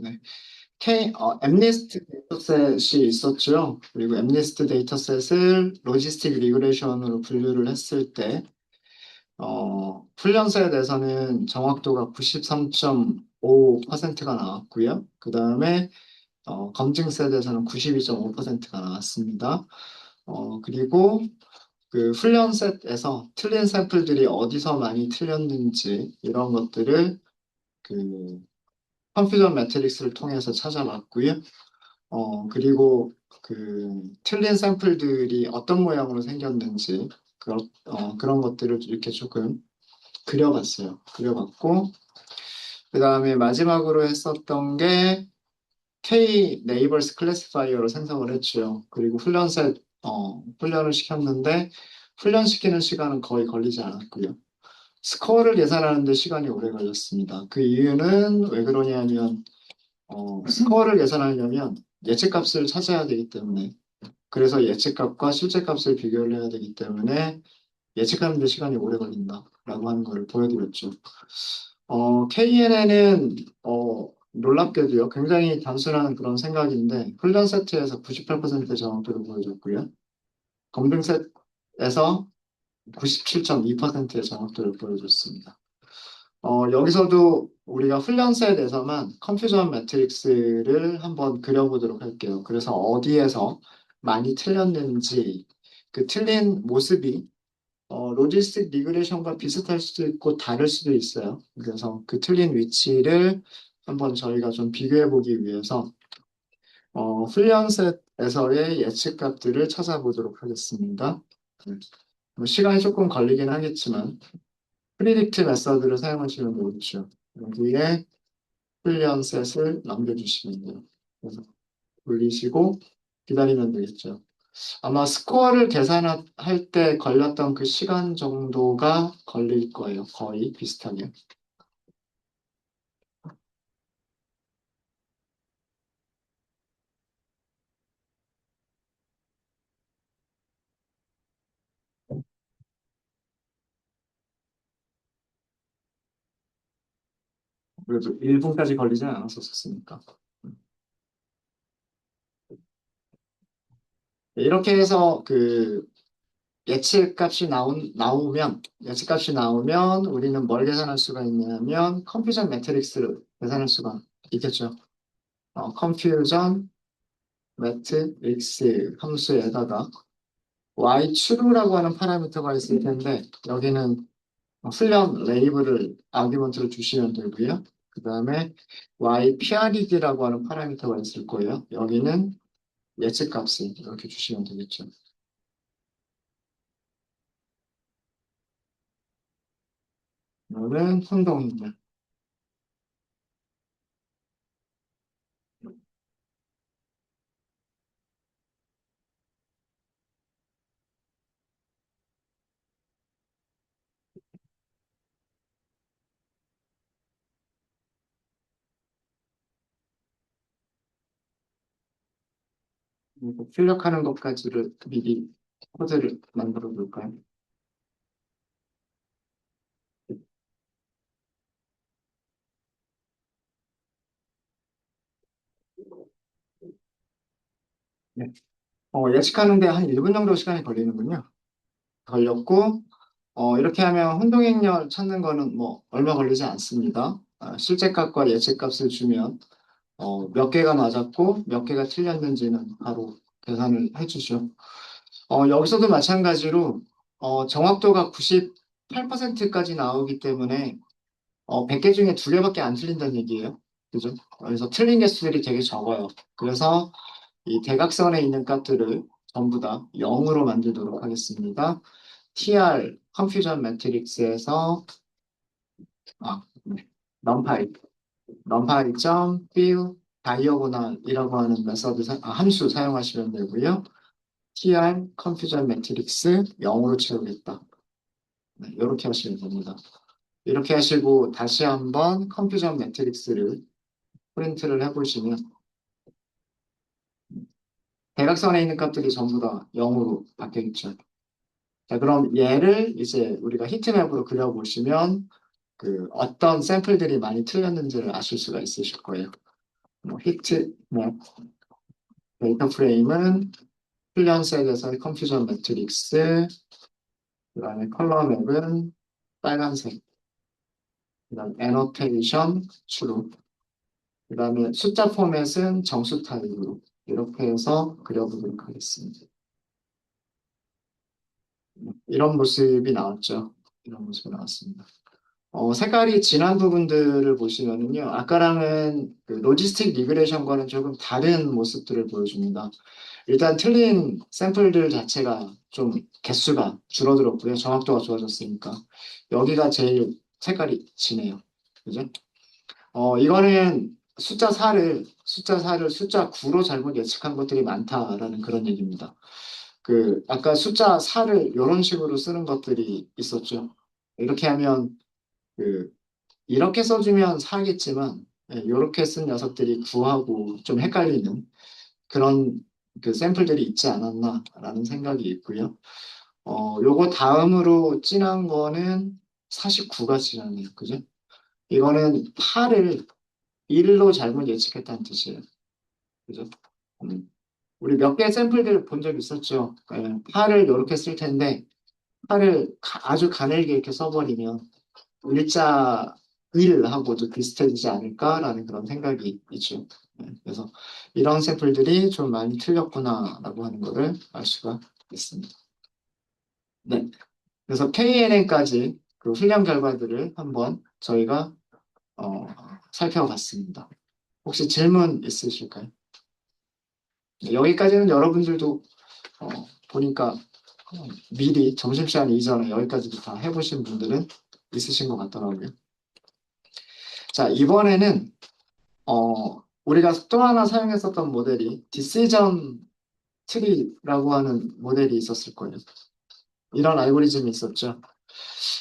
네. 엠니스트 데이터셋이 있었죠. 그리고 엠니스트 데이터셋을 로지스틱 리그레션으로 분류를 했을 때, 훈련소에 대해서는 정확도가 93.5%가 나왔고요. 그 다음에 검증세에 대해서는 92.5%가 나왔습니다. 그리고 그 훈련셋에서 틀린 샘플들이 어디서 많이 틀렸는지 이런 것들을 그 컴퓨터 매트릭스를 통해서 찾아봤고요. 그리고 그 틀린 샘플들이 어떤 모양으로 생겼는지 그런 것들을 이렇게 조금 그려봤어요. 그려봤고 그 다음에 마지막으로 했었던 게 K 네이버스 클래시파이어로 생성을 했죠. 그리고 훈련을 시켰는데 훈련시키는 시간은 거의 걸리지 않았고요. 스코어를 계산하는데 시간이 오래 걸렸습니다. 그 이유는 왜 그러냐면 스코어를 계산하려면 예측값을 찾아야 되기 때문에 그래서 예측값과 실제값을 비교를 해야 되기 때문에 예측하는 데 시간이 오래 걸린다라고 하는 걸 보여드렸죠. KNN은 놀랍게도요. 굉장히 단순한 그런 생각인데 훈련 세트에서 98% 정확도를 보여줬고요. 검증 세트에서 97.2%의 정확도를 보여줬습니다. 여기서도 우리가 훈련셋에서만 컨퓨전 매트릭스를 한번 그려보도록 할게요. 그래서 어디에서 많이 틀렸는지 그 틀린 모습이 로지스틱 리그레션과 비슷할 수도 있고 다를 수도 있어요. 그래서 그 틀린 위치를 한번 저희가 좀 비교해 보기 위해서 훈련셋에서의 예측값들을 찾아보도록 하겠습니다. 뭐 시간이 조금 걸리긴 하겠지만 프리딕트 메서드를 사용하시면 되겠죠. 여기에 훈련셋을 남겨주시면 돼요. 그래서 돌리시고 기다리면 되겠죠. 아마 스코어를 계산할 때 걸렸던 그 시간 정도가 걸릴 거예요. 거의 비슷하게. 그래도 1분까지 걸리지 않았었으니까. 이렇게 해서 그 예측값이 나오면 우리는 뭘 계산할 수가 있냐면 컴퓨전 매트릭스를 계산할 수가 있겠죠. 컴퓨전 매트릭스 함수에다가 ytrue라고 하는 파라미터가 있을 텐데 여기는 훈련 레이블을 아규먼트로 주시면 되고요. 그 다음에 ypred라고 하는 파라미터가 있을 거예요. 여기는 예측값을 이렇게 주시면 되겠죠. 이거는 혼동입니다. 그리고 출력하는 것까지를 미리 코드를 만들어 볼까요? 네. 예측하는데 한 1분 정도 시간이 걸리는군요. 걸렸고, 이렇게 하면 혼동행렬 찾는 거는 뭐 얼마 걸리지 않습니다. 실제 값과 예측 값을 주면 몇 개가 맞았고 몇 개가 틀렸는지는 바로 계산을 해주죠. 여기서도 마찬가지로 정확도가 98%까지 나오기 때문에 100개 중에 2개밖에 안 틀린다는 얘기예요. 그죠? 그래서 틀린 개수들이 되게 적어요. 그래서 이 대각선에 있는 값들을 전부 다 0으로 만들도록 하겠습니다. TR 컨퓨전 매트릭스에서 네. numpy numpy.fill diagonal이라고 하는 함수 사용하시면 되고요. tr 컨퓨전 매트릭스 0으로 채우겠다. 네, 이렇게 하시면 됩니다. 이렇게 하시고 다시 한번 컨퓨전 매트릭스를 프린트를 해보시면 대각선에 있는 값들이 전부 다 0으로 바뀌겠죠. 자, 그럼 얘를 이제 우리가 히트맵으로 그려보시면 그 어떤 샘플들이 많이 틀렸는지를 아실 수가 있으실 거예요. 뭐 히트 맵, 데이터 프레임은 훈련셋에서의 컨퓨전 매트릭스, 그다음에 컬러 맵은 빨간색, 그다음 애노테이션 주로, 그다음에 숫자 포맷은 정수 타입으로 이렇게 해서 그려보도록 하겠습니다. 이런 모습이 나왔죠. 이런 모습이 나왔습니다. 색깔이 진한 부분들을 보시면은요, 아까랑은 그 로지스틱 리그레션과는 조금 다른 모습들을 보여줍니다. 일단 틀린 샘플들 자체가 좀 개수가 줄어들었고요. 정확도가 좋아졌으니까. 여기가 제일 색깔이 진해요. 그죠? 이거는 숫자 4를 숫자 9로 잘못 예측한 것들이 많다라는 그런 얘기입니다. 아까 숫자 4를 이런 식으로 쓰는 것들이 있었죠. 이렇게 하면, 그, 이렇게 써주면 4겠지만, 이렇게 쓴 녀석들이 9하고 좀 헷갈리는 그런 그 샘플들이 있지 않았나라는 생각이 있고요. 요거 다음으로 진한 거는 49가 진하네요. 그죠? 이거는 8을 1로 잘못 예측했다는 뜻이에요. 그죠? 음. 우리 몇 개 샘플들 본 적 있었죠? 8을 이렇게 쓸 텐데, 8을 아주 가늘게 이렇게 써버리면 일자 1하고도 비슷해지지 않을까라는 그런 생각이 있죠. 그래서 이런 샘플들이 좀 많이 틀렸구나라고 하는 거를 알 수가 있습니다. 네. 그래서 KNN까지 그 훈련 결과들을 한번 저희가 살펴봤습니다. 혹시 질문 있으실까요? 네, 여기까지는 여러분들도 어, 보니까 미리 점심시간 이전에 여기까지도 다 해보신 분들은 있으신 것 같더라고요. 자, 이번에는 우리가 또 하나 사용했었던 모델이 디시전 트리라고 하는 모델이 있었을 거예요. 이런 알고리즘이 있었죠.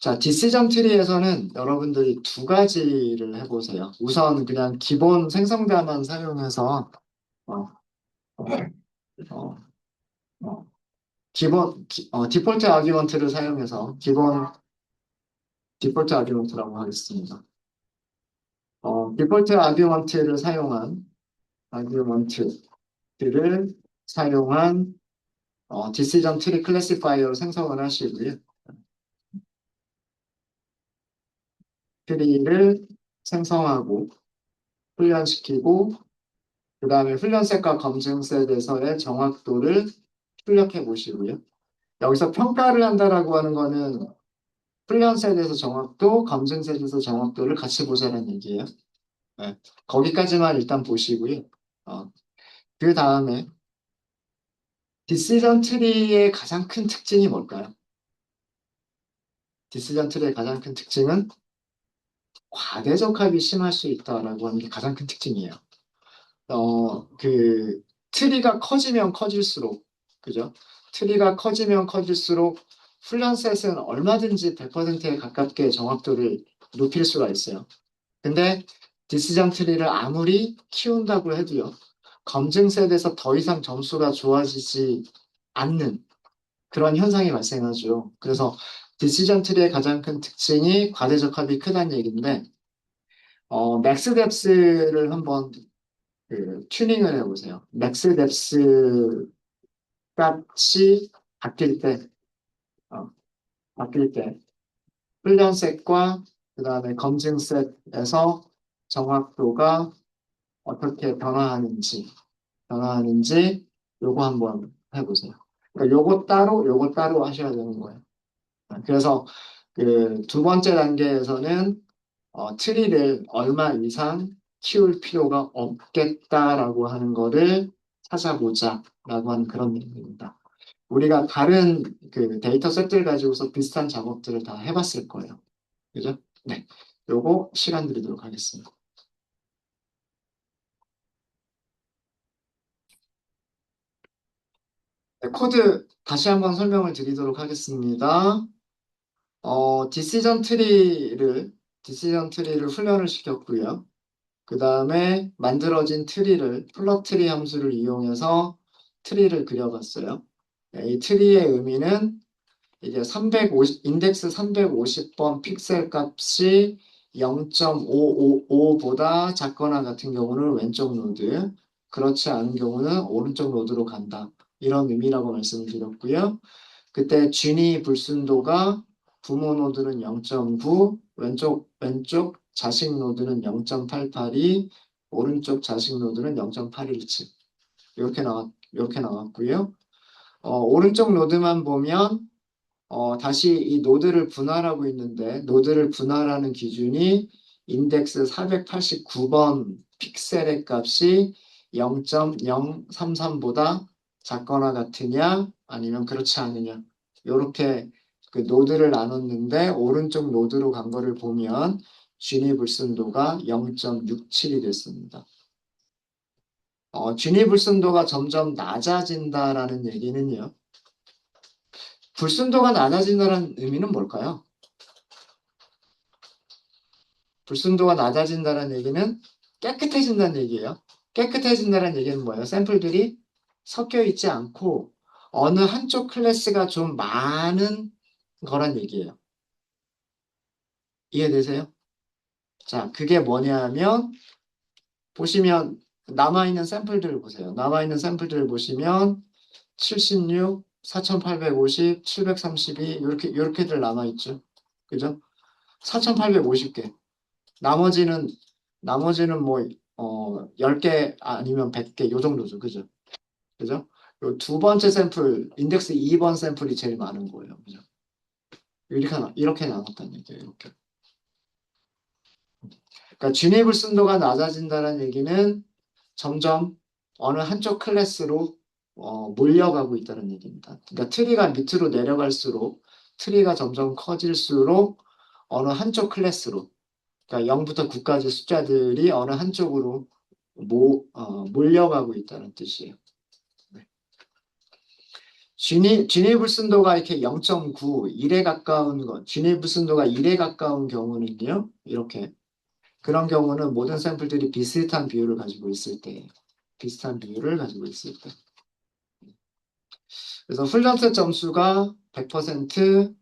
자, 디시전 트리에서는 여러분들이 두 가지를 해보세요. 우선 그냥 기본 생성자만 사용해서 어, 어, 어, 디폴트 아규먼트를 사용해서 기본 디폴트 아규먼트라고 하겠습니다. 디폴트 아규먼트를 사용한 디시전 트리 클래시파이어를 생성을 하시고요. 트리를 생성하고 훈련시키고 그 다음에 훈련셋과 검증셋에서의 정확도를 출력해 보시고요. 여기서 평가를 한다라고 하는 거는 훈련셋에서 정확도, 검증셋에서 정확도를 같이 보자는 얘기예요. 네. 거기까지만 일단 보시고요. 그 다음에 디시전 트리의 가장 큰 특징이 뭘까요? 디시전 트리의 가장 큰 특징은 과대적합이 심할 수 있다라고 하는 게 가장 큰 특징이에요. 그 트리가 커지면 커질수록, 그죠? 트리가 커지면 커질수록 훈련셋은 얼마든지 100%에 가깝게 정확도를 높일 수가 있어요. 근데 디시전 트리를 아무리 키운다고 해도요, 검증셋에서 더 이상 점수가 좋아지지 않는 그런 현상이 발생하죠. 그래서 디시전 트리의 가장 큰 특징이 과대적합이 크다는 얘기인데, 맥스 뎁스를 한번 튜닝을 해보세요. 맥스 뎁스 값이 바뀔 때, 어, 바뀔 때, 훈련셋과 그 다음에 검증셋에서 정확도가 어떻게 변화하는지 요거 한번 해보세요. 그러니까 요거 따로 하셔야 되는 거예요. 그래서 그 두 번째 단계에서는 트리를 얼마 이상 키울 필요가 없겠다라고 하는 거를 찾아보자라고 하는 그런 얘기입니다. 우리가 다른 그 데이터 셋들 가지고서 비슷한 작업들을 다 해봤을 거예요. 그죠? 네. 요거 시간 드리도록 하겠습니다. 네, 코드 다시 한번 설명을 드리도록 하겠습니다. 디시전 트리를 훈련을 시켰고요. 그 다음에 만들어진 트리를 플롯 트리 함수를 이용해서 트리를 그려봤어요. 네, 이 트리의 의미는 이제 인덱스 350번 픽셀 값이 0.555보다 작거나 같은 경우는 왼쪽 노드, 그렇지 않은 경우는 오른쪽 노드로 간다. 이런 의미라고 말씀을 드렸고요. 그때 쥐니 불순도가 부모 노드는 0.9, 왼쪽 자식 노드는 0.882, 오른쪽 자식 노드는 0.817. 이렇게 나왔고요. 오른쪽 노드만 보면 다시 이 노드를 분할하고 있는데 노드를 분할하는 기준이 인덱스 489번 픽셀의 값이 0.033보다 작거나 같으냐 아니면 그렇지 않느냐 이렇게 그 노드를 나눴는데 오른쪽 노드로 간 거를 보면 쥐니 불순도가 0.67이 됐습니다. 쥐니 불순도가 점점 낮아진다라는 얘기는요. 불순도가 낮아진다는 의미는 뭘까요? 불순도가 낮아진다는 얘기는 깨끗해진다는 얘기예요. 깨끗해진다는 얘기는 뭐예요? 샘플들이 섞여 있지 않고 어느 한쪽 클래스가 좀 많은 거란 얘기예요. 이해되세요? 자, 그게 뭐냐면 보시면 남아있는 샘플들을 보세요. 남아있는 샘플들을 보시면 76, 4850, 732 이렇게들 남아있죠. 그죠? 4850개. 나머지는 나머지는 뭐 10개 아니면 100개 요 정도죠. 그죠? 그죠? 요 두 번째 샘플 인덱스 2번 샘플이 제일 많은 거예요. 그죠? 이렇게 나눴다는 얘기예요. 이렇게. 그러니까 진입을 순도가 낮아진다는 얘기는 점점 어느 한쪽 클래스로 몰려가고 있다는 얘기입니다. 그러니까 트리가 밑으로 내려갈수록 트리가 점점 커질수록 어느 한쪽 클래스로 그러니까 0부터 9까지 숫자들이 어느 한쪽으로 몰려가고 있다는 뜻이에요. 네. 진입불순도가 이렇게 0.9, 1에 가까운 것, 진입불순도가 1에 가까운 경우는요, 이렇게. 그런 경우는 모든 샘플들이 비슷한 비율을 가지고 있을 때, 비슷한 비율을 가지고 있을 때. 그래서 훈련세 점수가 100%,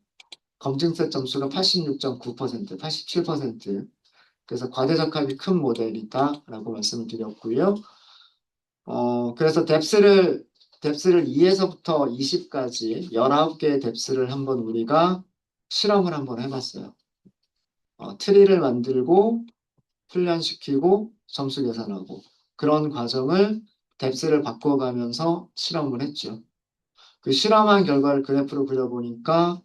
검증세 점수가 86.9%, 87%. 그래서 과대적합이 큰 모델이다라고 말씀을 드렸고요. 그래서 뎁스를 2에서부터 20까지 19개의 뎁스를 한번 우리가 실험을 한번 해봤어요. 트리를 만들고 훈련시키고 점수 계산하고 그런 과정을 뎁스를 바꿔가면서 실험을 했죠. 그 실험한 결과를 그래프로 그려보니까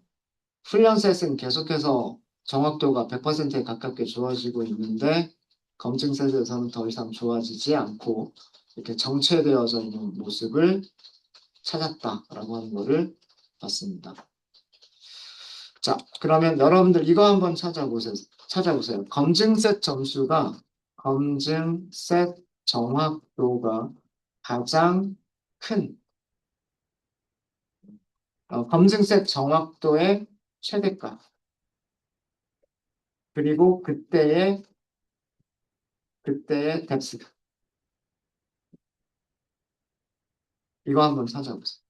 훈련셋은 계속해서 정확도가 100%에 가깝게 좋아지고 있는데 검증셋에서는 더 이상 좋아지지 않고 이렇게 정체되어져 있는 모습을 찾았다라고 하는 거를 봤습니다. 자, 그러면 여러분들 이거 한번 찾아보세요. 검증셋 정확도가 가장 큰 검증셋 정확도의 최대값 그리고 그때의 뎁스 이거 한번 찾아보세요.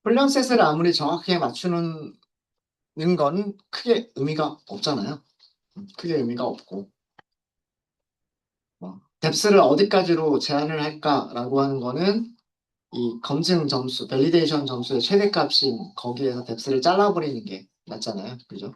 훈련셋을 아무리 정확하게 맞추는 건 크게 의미가 없잖아요. 크게 의미가 없고 뎁스를 어디까지로 제한을 할까라고 하는 거는 이 검증 점수, 밸리데이션 점수의 최대값인 거기에서 뎁스를 잘라버리는 게 맞잖아요. 그죠?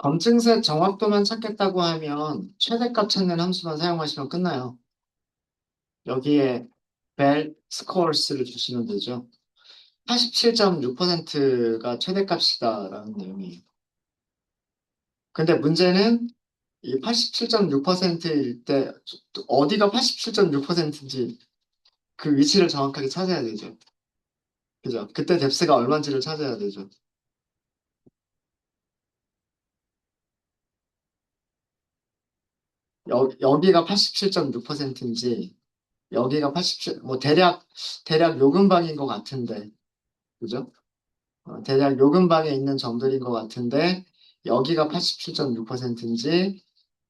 검증세 정확도만 찾겠다고 하면 최대값 찾는 함수만 사용하시면 끝나요. 여기에 벨 스코어스를 주시면 되죠. 87.6%가 최대값이다라는 내용이에요. 근데 문제는 이 87.6%일 때 어디가 87.6%인지 그 위치를 정확하게 찾아야 되죠. 그죠? 그때 뎁스가 얼마인지를 찾아야 되죠. 여기가 87.6%인지 여기가 87, 뭐 대략 요 근방인 것 같은데, 그죠? 대략 요 근방에 있는 점들인 것 같은데 여기가 87.6%인지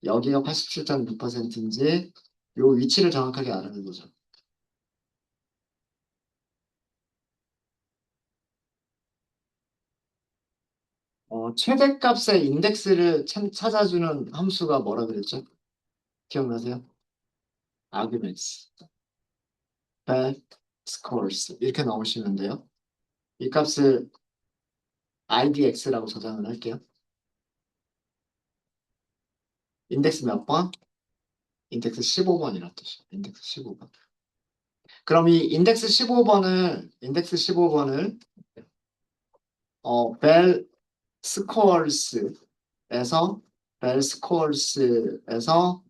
여기가 87.6%인지 요 위치를 정확하게 알아는 거죠. 최대값의 인덱스를 찾아주는 함수가 뭐라 그랬죠? 기억나세요? arguments, bad scores 이렇게 나오시면 돼요. 이 값을 idx라고 저장을 할게요. 인덱스 몇 번? 인덱스 15번이라 뜻이에요. 인덱스 15번. 그럼 이 인덱스 15번을 벨 스코어스에서 벨 스코어스에서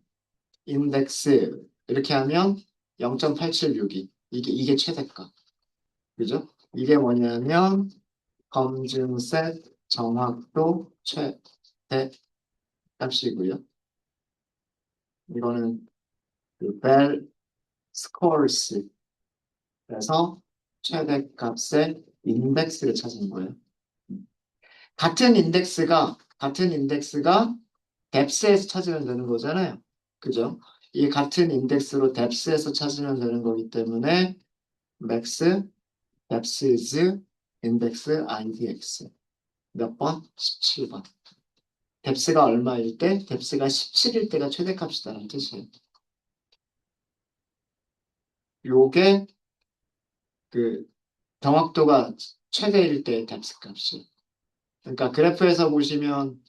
인덱스 이렇게 하면 0.876이 이게 최대값. 그죠? 이게 뭐냐면 검증셋 정확도 최대값이고요. 이거는 그벨 스코어스에서 최대값의 인덱스를 찾은 거예요. 같은 인덱스가 뎁스에서 찾으면 되는 거잖아요. 그죠? 이 같은 인덱스로 뎁스에서 찾으면 되는 거기 때문에 max 뎁스즈 인덱스 idx 몇 번? 17번. 뎁스가 얼마일 때? 뎁스가 17일 때가 최대값이다라는 뜻이에요. 요게 그 정확도가 최대일 때의 뎁스 값이에요. 그러니까 그래프에서 보시면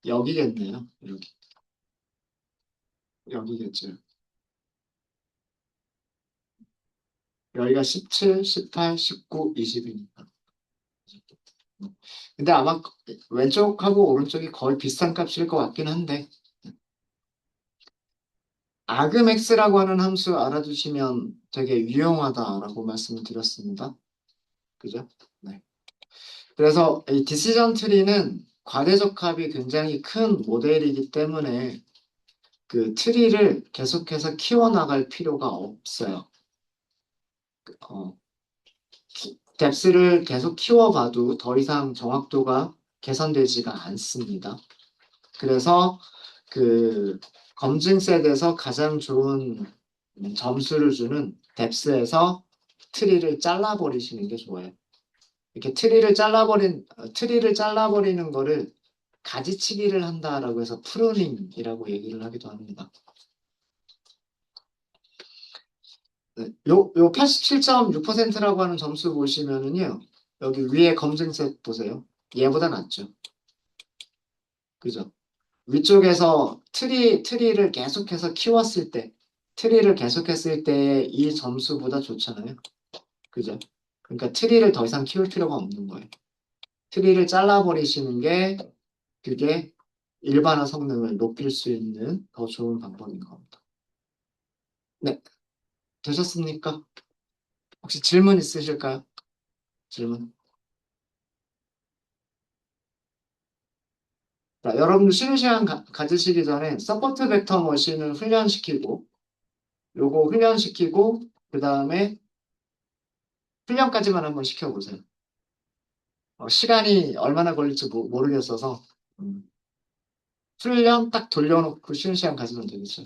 여기겠네요. 여기겠죠. 여기가 17, 18, 19, 20이니까. 근데 아마 왼쪽하고 오른쪽이 거의 비슷한 값일 것 같긴 한데, argmax라고 하는 함수 알아두시면 되게 유용하다라고 말씀을 드렸습니다. 그죠? 네. 그래서 이 디시전 트리는 과대적합이 굉장히 큰 모델이기 때문에 그 트리를 계속해서 키워나갈 필요가 없어요. 어, 뎁스를 계속 키워봐도 더 이상 정확도가 개선되지가 않습니다. 그래서 그 검증셋에서 가장 좋은 점수를 주는 뎁스에서 트리를 잘라버리시는 게 좋아요. 이렇게 트리를 잘라버리는 거를 가지치기를 한다라고 해서 프루닝이라고 얘기를 하기도 합니다. 네, 요 87.6%라고 하는 점수 보시면은요, 여기 위에 검증셋 보세요. 얘보다 낫죠. 그죠? 위쪽에서 트리를 계속해서 키웠을 때, 트리를 계속했을 때 이 점수보다 좋잖아요. 그죠? 그러니까 트리를 더 이상 키울 필요가 없는 거예요. 트리를 잘라버리시는 게 그게 일반화 성능을 높일 수 있는 더 좋은 방법인 겁니다. 네, 되셨습니까? 혹시 질문 있으실까요? 질문. 자, 여러분들 쉬는 시간 가지시기 전에 서포트 벡터 머신을 훈련시키고, 요거 훈련시키고, 그 다음에 훈련까지만 한번 시켜보세요. 시간이 얼마나 걸릴지 모르겠어서, 음, 훈련 딱 돌려놓고 쉬는 시간 가지면 되겠죠.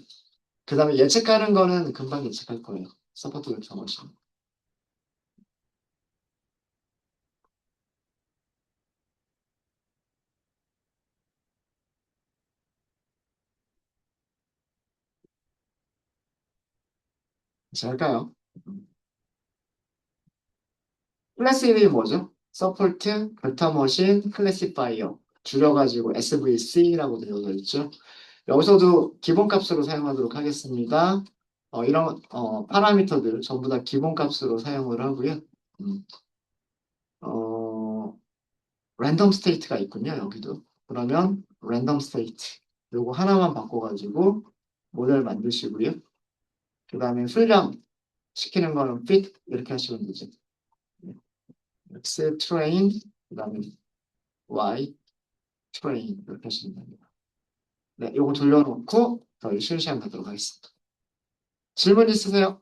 그 다음에 예측하는 거는 금방 예측할 거예요. 서포트 벡터 머신. 잘까요? 클래스 이름이 뭐죠? 서포트 벡터 머신 클래시파이어. 줄여가지고 SVC라고 되어 있죠. 여기서도 기본값으로 사용하도록 하겠습니다. 이런 파라미터들 전부 다 기본값으로 사용을 하고요. 음, 어, 랜덤 스테이트가 있군요. 여기도. 그러면 랜덤 스테이트 요거 하나만 바꿔가지고 모델 만드시고요. 그 다음에 훈련 시키는 거는 fit 이렇게 하시면 되죠. X train 그 다음에 Y train 이렇게 하시면 됩니다. 네, 요거 돌려놓고 저희 실시간 가도록 하겠습니다. 질문 있으세요?